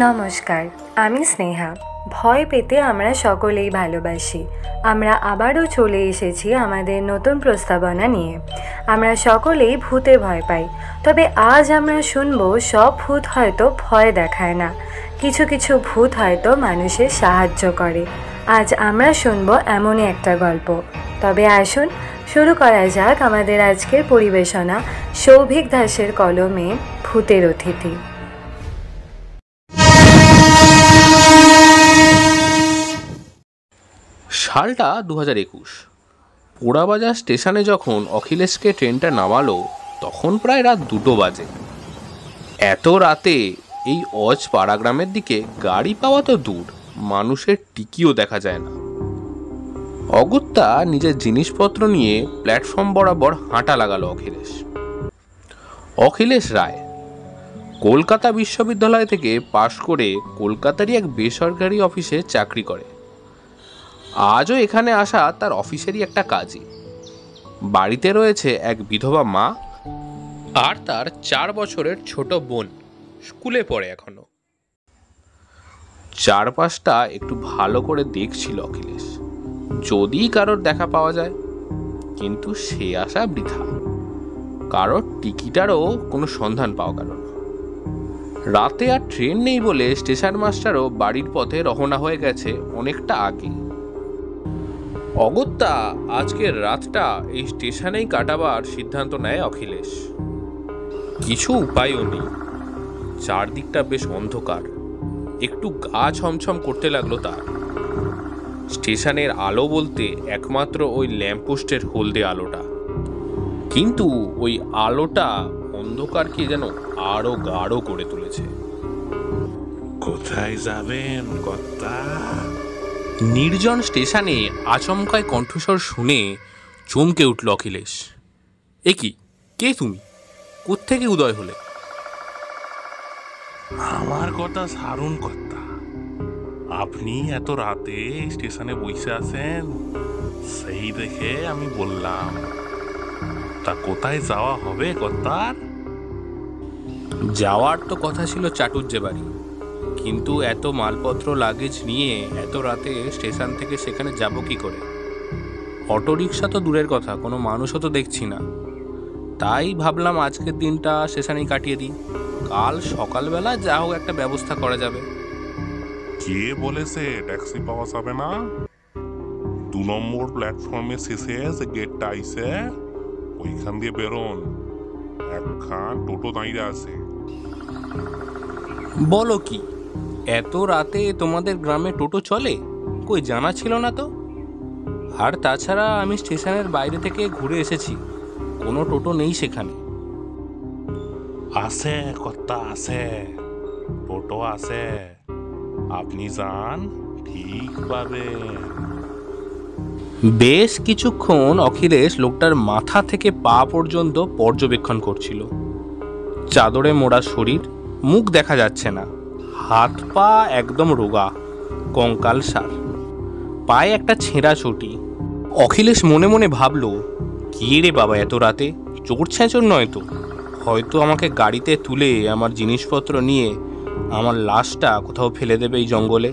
নমস্কার, আমি স্নেহা। ভয় পেতে আমরা সকলেই ভালোবাসি। আমরা আবারও চলে এসেছি আমাদের নতুন প্রস্তাবনা নিয়ে। আমরা সকলেই ভূতে ভয় পাই, তবে আজ আমরা শুনব সব ভূত হয়তো ভয় দেখায় না, কিছু কিছু ভূত হয়তো মানুষের সাহায্য করে। আজ আমরা শুনব এমনই একটা গল্প। তবে আসুন শুরু করা যাক আমাদের আজকের পরিবেশনা সৌভিক দাসের কলমে ভূতের অতিথি। সালটা 2021। পোড়াবাজার স্টেশনে যখন অখিলেশকে ট্রেনটা নামালো তখন প্রায় রাত 2টো বাজে। এত রাতে এই অজ পাড়াগ্রামের দিকে গাড়ি পাওয়া তো দূর, মানুষের টিকিও দেখা যায় না। অগত্যা নিজের জিনিসপত্র নিয়ে প্ল্যাটফর্ম বরাবর হাঁটা লাগালো অখিলেশ রায় কলকাতা বিশ্ববিদ্যালয় থেকে পাশ করে কলকাতারই এক বেসরকারি অফিসে চাকরি করে। আজও এখানে আসা তার অফিসেরই একটা কাজই। বাড়িতে রয়েছে এক বিধবা মা আর তার 4 বছরের ছোট বোন, স্কুলে পড়ে এখনো। চারপাশটা একটু ভালো করে দেখছিল অখিলেশ, যদি কারোর দেখা পাওয়া যায়, কিন্তু সে আশা বৃথা। কারোর টিকিটারও কোনো সন্ধান পাওয়া গেল না। রাতে আর ট্রেন নেই বলে স্টেশন মাস্টারও বাড়ির পথে রওনা হয়ে গেছে অনেকটা আগে। অগত্যা আজকের রাতটা এই স্টেশনেই কাটাবার সিদ্ধান্ত নেয় অখিলেশ। কিছু উপায়ও নেই, চারদিকটা বেশ অন্ধকার, একটু গা ছমছম করতে লাগলো তার। স্টেশনের আলো বলতে একমাত্র ওই ল্যাম্পপোস্টের হলদে আলোটা, কিন্তু ওই আলোটা অন্ধকারকে যেন আরো গাঢ় করে তুলেছে। কোথায় যাবেন কর্তা? নির্জন স্টেশনে আচমকায় কণ্ঠস্বর শুনে চমকে উঠল অখিলেশ। এ কি, কে তুমি? কোত্থেকে উদয় হলে? আমার কথা সারুন কর্তা, আপনি এত রাতে স্টেশনে বসে আছেন, সেই দেখে আমি বললাম। তা কোথায় যাওয়া হবে কর্তার? যাওয়ার তো কথা ছিল চাটুর্যে বাড়ি, কিন্তু এত মালপত্র লাগেজ নিয়ে এত রাতে স্টেশন থেকে সেখানে যাব কি করে? অটোরিকশা তো দূরের কথা, কোনো মানুষও তো দেখছি না। তাই ভাবলাম আজকের দিনটা স্টেশনেই কাটিয়ে দিই, কাল সকালবেলা যা হোক একটা ব্যবস্থা করা যাবে। কে বলেছে ট্যাক্সি পাওয়া যাবে না? 2 নম্বর প্ল্যাটফর্মের শেষে যে গেটটা আইছে ওইখান দিয়ে বেরোন, একখান টোটো দাঁড়িয়ে আছে। বলো কি, এত রাতে তোমাদের গ্রামে টোটো চলে? কই, জানা ছিল না তো। আর তাছাড়া আমি স্টেশনের বাইরে থেকে ঘুরে এসেছি, কোনো টোটো নেই সেখানে। আছে কর্তা, আছে, টোটো আছে, আপনি যান, ঠিক পাবেন। বেশ কিছুক্ষণ অখিলেশ লোকটার মাথা থেকে পা পর্যন্ত পর্যবেক্ষণ করছিল। চাদরে মোড়া শরীর, মুখ দেখা যাচ্ছে না, হাত পা একদম রোগা, কঙ্কাল সার, পায়ে একটা ছেঁড়া চটি। অখিলেশ মনে মনে ভাবল, কি রে বাবা, এত রাতে চোর ছেঁচর নয় তো? হয়তো আমাকে গাড়িতে তুলে আমার জিনিসপত্র নিয়ে আমার লাশটা কোথাও ফেলে দেবে এই জঙ্গলে।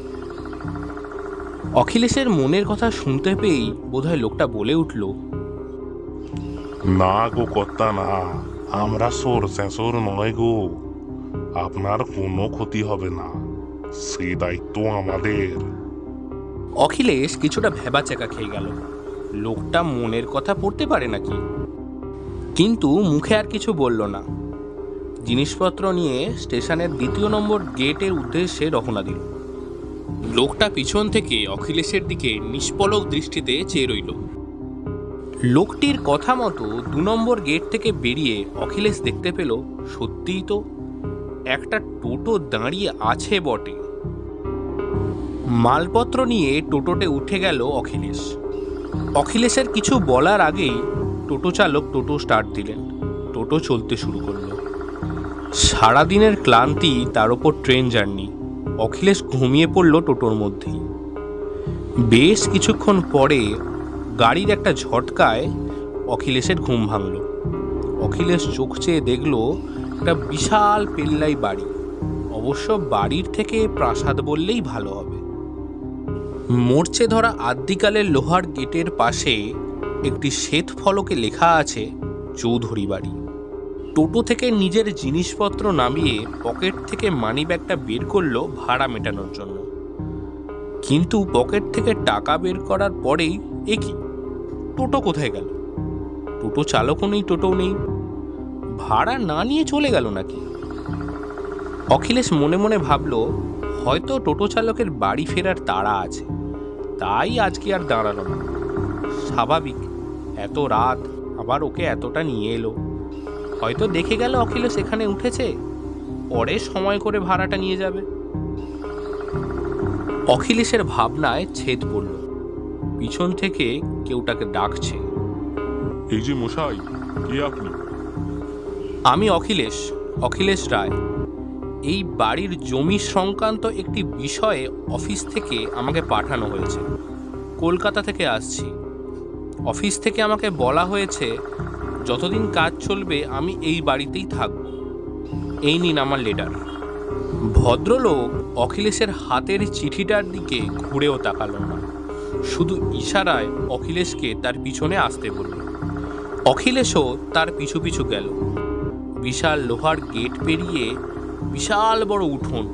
অখিলেশের মনের কথা শুনতে পেয়েই বোধহয় লোকটা বলে উঠল, না গো কর্তা, না, আমরা চোর ছেঁচর নয় গো, আপনার কোনো ক্ষতি হবে না, সেই দায়িত্ব আমাদের। অখিলেশ কিছুটা ভেবাচেকা খেয়ে গেল, লোকটা মনের কথা পড়তে পারে নাকি, কিন্তু মুখে আর কিছু বলল না। জিনিসপত্র নিয়ে স্টেশনের 2 নম্বর গেটের উদ্দেশ্যে রওনা দিল। লোকটা পিছন থেকে অখিলেশের দিকে নিষ্পলক দৃষ্টিতে চেয়ে রইল। লোকটির কথা মতো 2 নম্বর গেট থেকে বেরিয়ে অখিলেশ দেখতে পেল, সত্যিই তো একটা টোটো দাঁড়িয়ে আছে বটে। মালপত্র নিয়ে টোটোতে উঠে গেল অখিলেশ। অখিলেশের কিছু বলার আগেই টোটো চালক টোটো স্টার্ট দিলেন, টোটো চলতে শুরু করলো। সারাদিনের ক্লান্তি, তার ওপর ট্রেন জার্নি, অখিলেশ ঘুমিয়ে পড়ল টোটোর মধ্যেই। বেশ কিছুক্ষণ পরে গাড়ির একটা ঝটকায় অখিলেশের ঘুম ভাঙল। অখিলেশ চোখ চেয়ে দেখল একটা বিশাল পেল্লাই বাড়ি, অবশ্য বাড়ির থেকে প্রাসাদ বললেই ভালো হবে। মরচে ধরা আদ্যিকালের লোহার গেটের পাশে একটি শ্বেত ফলকে লেখা আছে চৌধুরী বাড়ি। টোটো থেকে নিজের জিনিসপত্র নামিয়ে পকেট থেকে মানিব্যাগটা বের করলো ভাড়া মেটানোর জন্য। কিন্তু পকেট থেকে টাকা বের করার পরেই একই, টোটো কোথায় গেল? টোটো চালকও নেই, টোটোও নেই। ভাড়া না নিয়ে চলে গেল নাকি? অখিলেশ মনে মনে ভাবল, হয়তো টোটো চালকের বাড়ি ফেরার তাড়া আছে, তাই আজকে আর দাঁড়ালো না। স্বাভাবিক, এত রাত, আবার ওকে এতটা নিয়ে এলো। হয়তো দেখে গেল অখিলেশ এখানে উঠেছে, পরে সময় করে ভাড়াটা নিয়ে যাবে। অখিলেশের ভাবনায় ছেদ পড়ল। পিছন থেকে কেউ তাকে ডাকছে। এই যে মশাই, কে আপনি? আমি অখিলেশ রায়। এই বাড়ির জমি সংক্রান্ত একটি বিষয়ে অফিস থেকে আমাকে পাঠানো হয়েছে। কলকাতা থেকে আসছি। অফিস থেকে আমাকে বলা হয়েছে যতদিন কাজ চলবে আমি এই বাড়িতেই থাকব। এই নিন আমার লেটার। ভদ্রলোক অখিলেশের হাতের চিঠিটার দিকে ঘুরেও তাকালো না, শুধু ইশারায় অখিলেশকে তার পিছনে আসতে বলল। অখিলেশও তার পিছু পিছু গেল। বিশাল লোহার গেট পেরিয়ে বিশাল বড় উঠোন,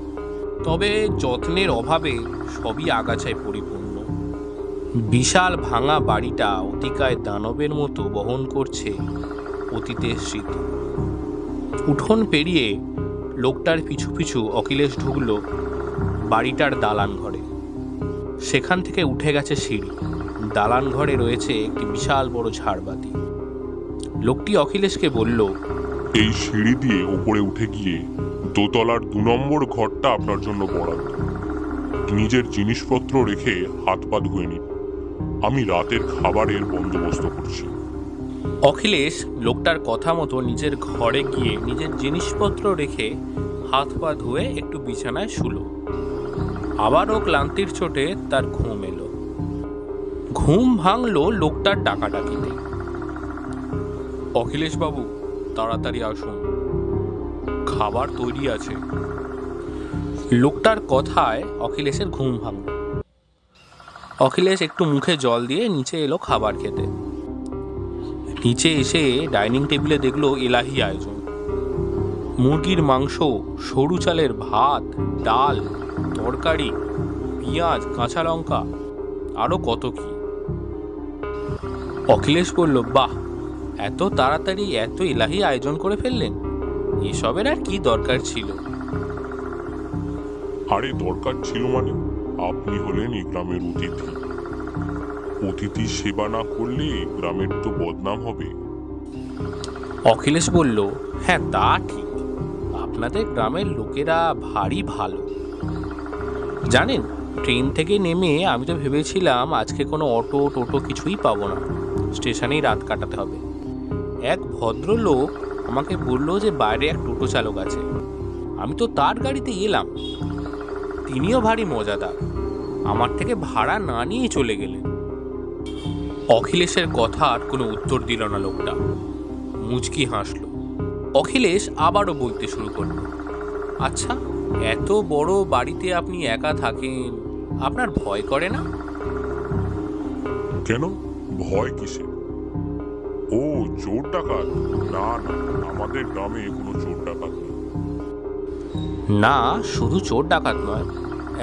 তবে যত্নের অভাবে সবই আগাছায় পরিপূর্ণ। বিশাল ভাঙা বাড়িটা অতিকায় দানবের মতো বহন করছে অতীতের স্মৃতি। উঠোন পেরিয়ে লোকটার পিছু পিছু অখিলেশ ঢুকল বাড়িটার দালান ঘরে। সেখান থেকে উঠে গেছে সিঁড়ি। দালান ঘরে রয়েছে একটি বিশাল বড় ঝাড়বাতি। লোকটি অখিলেশকে বলল, এই সিঁড়ি দিয়ে উপরে উঠে গিয়ে দোতলার 2 নম্বর ঘরটা আপনার জন্য বরাদ্দ। নিজের জিনিসপত্র রেখে হাত পা ধুয়ে নিন, আমি রাতের খাবারের বন্দোবস্ত করছি। অখিলেশ লোকটার কথা মতো নিজের ঘরে গিয়ে নিজের জিনিসপত্র রেখে হাত পা ধুয়ে একটু বিছানায় শুলো। আবারও ক্লান্তির চোটে তার ঘুম এলো। ঘুম ভাঙলো লোকটার ডাকাডাকিতে। অখিলেশ বাবু, তাড়াতাড়ি আসুন, খাবার তৈরি আছে। লোকটার কথায় অখিলেশের ঘুম ভাঙল। অখিলেশ একটু মুখে জল দিয়ে নিচে এলো খাবার খেতে। নিচে এসে ডাইনিং টেবিলে দেখলো এলাহি আয়োজন। মুরগির মাংস, সরু চালের ভাত, ডাল, তরকারি, পেঁয়াজ, কাঁচা লঙ্কা, আরো কত কি। অখিলেশ বলল, বাহ, এত তাড়াতাড়ি এত এলাহি আয়োজন করে ফেললেন, এসবের আর কি দরকার ছিল? আরে দরকার ছিল মানে, আপনি হলেন এই গ্রামের অতিথি। অতিথি সেবা না করলে গ্রামের তো বদনাম হবে। অখিলেশ বলল, হ্যাঁ তা ঠিক, আপনাদের গ্রামের লোকেরা ভারী ভালো। জানেন, ট্রেন থেকে নেমে আমি তো ভেবেছিলাম আজকে কোনো অটো টোটো কিছুই পাবো না, স্টেশনেই রাত কাটাতে হবে। এক ভদ্রলোক আমাকে বলল যে বাইরে এক টোটো চালক আছে। আমি তো তার গাড়িতে এলাম। তিনিও ভারী মজাদার, আমার থেকে ভাড়া না নিয়ে চলে গেলেন। অখিলেশের কথার কোনো উত্তর দিল না লোকটা, মুচকি হাসল। অখিলেশ আবারও বলতে শুরু করল, আচ্ছা, এত বড় বাড়িতে আপনি একা থাকেন, আপনার ভয় করে না? কেন, ভয় কিসে? ও চোর ডাকাত? না না, আমাদের গ্রামে কোনো চোর ডাকাত নেই। না, শুধু চোর ডাকাত নয়,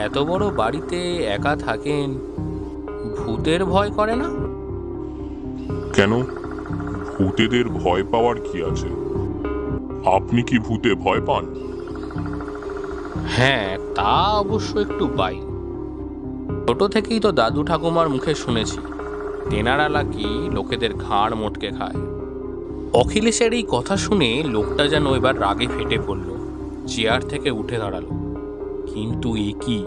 এত বড় বাড়িতে একা থাকেন, ভূতের ভয় করে না? কেন, ভূতেদের ভয় পাওয়ার কি আছে? আপনি কি ভূতে ভয় পান? হ্যাঁ, তা অবশ্য একটু পাই। ছোট থেকেই তো দাদু ঠাকুমার মুখে শুনেছি তেনারা নাকি লোকেদের ঘাড় মোটকে খায়। অখিলেশের এই কথা শুনে লোকটা যেন এবার রাগে ফেটে পড়ল, চেয়ার থেকে উঠে দাঁড়ালো। কিন্তু এ কি,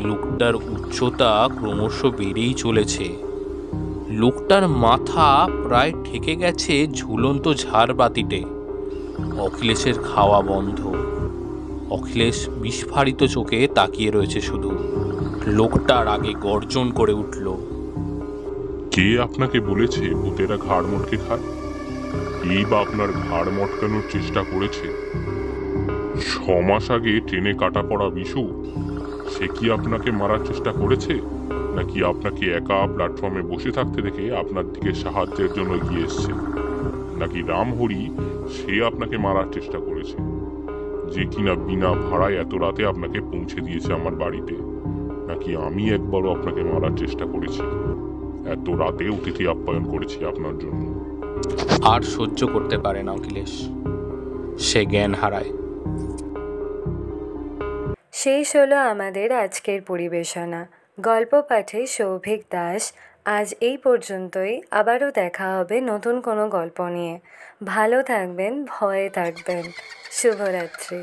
লোকটার উচ্চতা ক্রমশ বেড়েই চলেছে। লোকটার মাথা প্রায় ঠেকে গেছে ঝুলন্ত ঝাড়বাতিতে। অখিলেশের খাওয়া বন্ধ। অখিলেশ বিস্ফারিত চোখে তাকিয়ে রয়েছে শুধু। লোকটার আগে গর্জন করে উঠল, কে আপনাকে বলেছে ভূতেরা ঘাড় মটকে খায়? এই বা আপনার ঘাড় মটকানোর চেষ্টা করেছে? 6 মাস আগে ট্রেনে কাটা পড়া বিশু, সে কি আপনাকে মারার চেষ্টা করেছে, নাকি আপনাকে একা প্ল্যাটফর্মে বসে থাকতে দেখে আপনার দিকে সাহায্যের জন্য এগিয়ে এসছে, নাকি রামহরি সে আপনাকে মারার চেষ্টা করেছে, যে কিনা বিনা ভাড়ায় এত রাতে আপনাকে পৌঁছে দিয়েছে আমার বাড়িতে, নাকি আমি একবারও আপনাকে মারার চেষ্টা করেছি, এত রাতে অতিথি আপ্যায়ন করেছি আপনার জন্য? আর সহ্য করতে পারে না অখিলেশ, সে জ্ঞান হারায়। শেষ হলো আমাদের আজকের পরিবেশনা। গল্প পাঠে সৌভিক দাস। আজ এই পর্যন্তই। আবারও দেখা হবে নতুন কোনো গল্প নিয়ে। ভালো থাকবেন, ভয়ে থাকবেন। শুভরাত্রি।